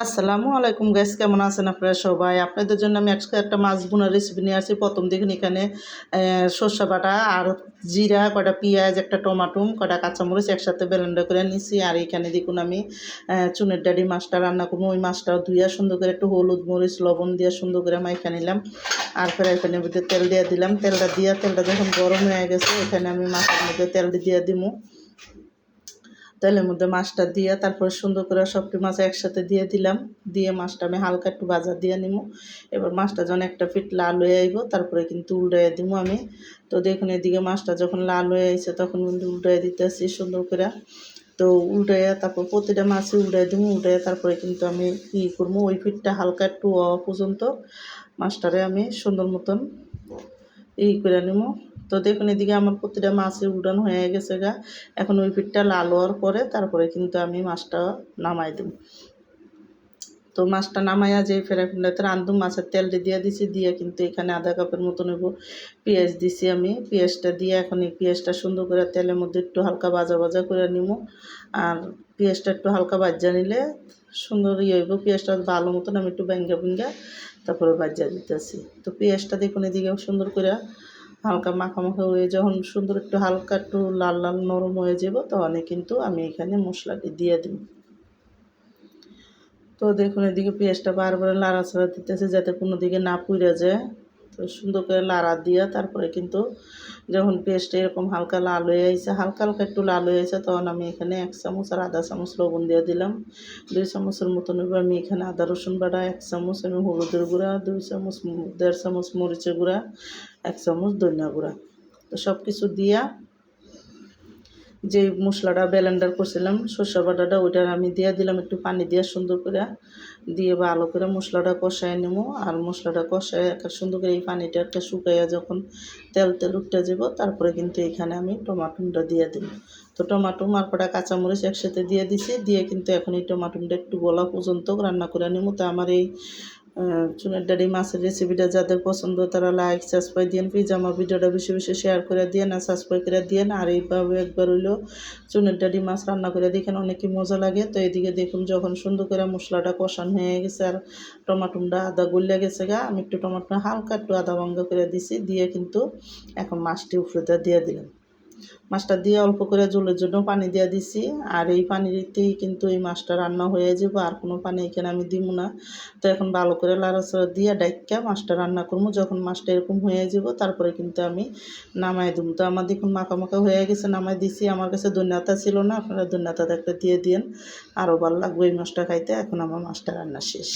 আসসালামু আলাইকুম গাইস, কেমন আছেন আপনারা সবাই? আপনাদের জন্য আমি আজকে একটা মাছ ভুনার রেসিপি নিয়ে আসছি। প্রথম দেখুন এখানে সর্ষে বাটা আর জিরা, কয়টা পেঁয়াজ, একটা টমাটো, কয়টা কাঁচামরিচ একসাথে ব্লেন্ডার করে নিছি। আর এখানে দেখুন আমি চুনের ডাঁড়ি মাছটা রান্না করবো। ওই মাছটা ধুইয়া সুন্দর করে একটু হলুদ মরিচ লবণ দিয়ে সুন্দর করে মাইখা নিলাম। আর ফ্রাই প্যানের মধ্যে তেল দিয়ে দিলাম। তেলটা যখন গরম হয়ে গেছে এখানে আমি মাছের মধ্যে তেলটা দিয়ে দিব। তেলের মধ্যে মাছটা দিয়ে তারপর সুন্দর করে সবটি মাছ একসাথে দিয়ে দিলাম। দিয়ে মাছটা আমি হালকা একটু ভাজা দিয়ে নিব। এবার মাছটা যখন একটা ফিট লাল হয়ে আইব তারপরে কিন্তু উল্টাইয়া দিব আমি। তো দেখুন এদিকে মাছটা যখন লাল হয়ে আইছে তখন কিন্তু উল্টাইয়া দিতেছি সুন্দর করে। তো উল্টাইয়া তারপর প্রতিটা মাছই উল্টাই দিব। উল্টাইয়া তারপরে কিন্তু আমি কী করবো, ওই ফিটটা হালকা একটু পর্যন্ত মাছটারে আমি সুন্দর মতন করে নিব। তো দেখুন এদিকে আমার প্রতিটা মাছই উল্টানো হয়ে গেছে গা। এখন ওই পিঠটা লাল হওয়ার পরে তারপরে কিন্তু আমি মাছটা নামাই দেব। তো মাছটা নামাইয়া যে ফেরাফিনটাতে রান্ধুম, মাছের তেলটা দিয়ে দিছি। দিয়ে কিন্তু এখানে আধা কাপের মতো নেব পেঁয়াজ দিছি আমি। পেঁয়াজটা দিয়ে এখন এই পেঁয়াজটা সুন্দর করে তেলের মধ্যে একটু হালকা ভাজা ভাজা করে নিব। আর পেঁয়াজটা একটু হালকা ভাজা নিলে সুন্দর হইব। পেঁয়াজটা ভালো মতন আমি একটু ব্যাঙ্গা তারপরে ভাজা দিতেছি। তো পেঁয়াজটা দেখুন এদিকে সুন্দর করে হালকা মাখা হয়ে যখন সুন্দর একটু হালকা একটু লাল লাল নরম হয়ে যাব তখনই কিন্তু আমি এখানে মশলাটি দিয়ে দিই। তো দেখুন এদিকে পেঁয়াজটা বারবার লাড়াচাড়া দিতেছে যাতে কোনো দিকে না পুড়ে যায়। তো সুন্দর করে লাড়া দিয়া তারপরে কিন্তু যখন পেঁয়াজটা এরকম হালকা লাল হয়ে আইছে, হালকা হালকা একটু লাল হয়ে আইছে, তখন আমি এখানে 1 চামচ আর আধা চামচ লবণ দিয়ে দিলাম। 2 চামচের মতন আমি এখানে আদা রসুন বাটা, 1 চামচ আমি হলুদের গুঁড়া, 2 চামচ 1.5 চামচ মরিচের গুঁড়া, 1 চামচ ধনিয়া গুঁড়া। তো সব কিছু দিয়া যে মশলাটা ব্লেন্ডার করছিলাম সরষে বাটাটা ওইটা আমি দিয়ে দিলাম। একটু পানি দিয়ে সুন্দর করে দিয়ে ভালো করে মশলাটা কষায় নেব। আর মশলাটা কষায় একটা সুন্দর করে এই পানিটা একটা শুকাইয়া যখন তেল উঠতে যাব তারপরে কিন্তু এখানে আমি টমাটোটা দিয়ে দিই। তো টমাটো আর কটা কাঁচামরিচ একসাথে দিয়ে দিছি। দিয়ে কিন্তু এখন এই টমাটোটা একটু গলা পর্যন্ত রান্না করে নেব। তো আমার এই চুনের ডাঁড়ি মাছের রেসিপিটা যাদের পছন্দ তারা লাইক সাবস্ক্রাইব দিন। প্লিজ আমার ভিডিওটা বেশি বেশি শেয়ার করে দিয়ে না সাবস্ক্রাইব করে দিয়ে। আর এইভাবে একবার হইলেও চুনের ডাঁড়ি মাছ রান্না করে দেখেন, অনেকই মজা লাগে। তো এদিকে দেখুন যখন সুন্দর করে মশলাটা কষানো হয়ে গেছে আর টমাটোটা আদা গলিয়া গেছে গা, আমি একটু টমাটো হালকা একটু আদা ভাঙ্গা করে দিছি। দিয়ে কিন্তু এখন মাছটি উপরে দিয়ে দিলাম। মাছটা দিয়ে অল্প করে ঝোলের জন্য পানি দিয়ে দিছি। আর এই পানিতেই কিন্তু এই মাছটা রান্না হয়ে যাবে, আর কোনো পানি এখানে আমি দিব না। তো এখন ভালো করে লাড়াচাড়া দিয়ে ডাইক্কা মাছটা রান্না করবো। যখন মাছটা এরকম হয়ে যাব তারপরে কিন্তু আমি নামাই দেবো। তো আমার দেখুন মাখা মাখা হয়ে গেছে, নামাই দিছি। আমার কাছে ধনিয়াটা ছিল না, আপনারা ধনিয়াটা একটা দিয়ে দিন, আরও ভালো লাগবে এই মাছটা খাইতে। এখন আমার মাছটা রান্না শেষ।